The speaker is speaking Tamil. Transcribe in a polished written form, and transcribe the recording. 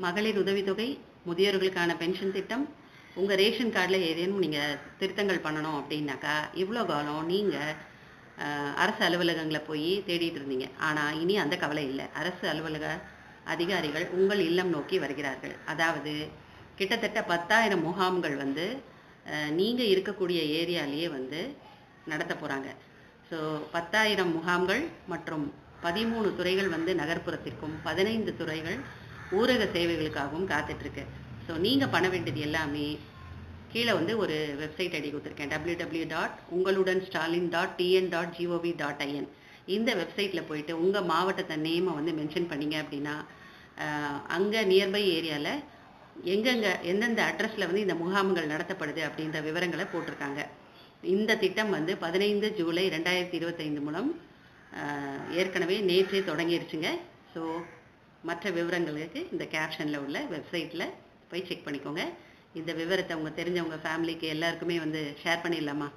மகளிர் உதவித்தொகை, முதியோர்களுக்கான பென்ஷன் திட்டம், உங்க ரேஷன் கார்டுல ஏதேனும் நீங்க திருத்தங்கள் பண்ணணும் அப்படின்னாக்கா, இவ்வளோ காலம் நீங்க அரசு அலுவலகங்கள போய் தேடிட்டு இருந்தீங்க. ஆனா, இனி அந்த கவலை இல்ல. அரசு அலுவலக அதிகாரிகள் உங்கள் இல்லம் நோக்கி வருகிறார்கள். அதாவது கிட்டத்தட்ட 10,000 முகாம்கள் வந்து நீங்க இருக்கக்கூடிய ஏரியாலயே வந்து நடத்தப் போறாங்க. ஸோ 10,000 முகாம்கள் மற்றும் 13 துறைகள் வந்து நகர்ப்புறத்திற்கும், 15 துறைகள் ஊரக சேவைகளுக்காகவும் காத்துட்ருக்கு. ஸோ நீங்க பண்ண வேண்டியது எல்லாமே கீழ வந்து ஒரு வெப்சைட் ஐடி குடுத்துருக்கேன். www.ungaludanstalin.tn.gov.in இந்த வெப்சைட்ல போயிட்டு உங்க மாவட்டத்த நேம வந்து மென்ஷன் பண்ணீங்க அப்படின்னா, அங்க நியர்பை ஏரியால எந்தெந்த அட்ரஸ்ல வந்து இந்த முகாம்கள் நடத்தப்படுது அப்படின்ற விவரங்கள போட்டிருக்காங்க. இந்த திட்டம் வந்து 15 ஜூலை 2025 மூலம் ஏற்கனவே நேற்றே தொடங்கிருச்சுங்க. ஸோ மற்ற விவரங்களுக்கு இந்த கேப்ஷன்ல உள்ள வெப்சைட்ல போய் செக் பண்ணிக்கோங்க. இந்த விவரத்த உங்க தெரிஞ்சவங்க ஃபேமிலிக்கு எல்லாருக்குமே வந்து ஷேர் பண்ணிடலாமா?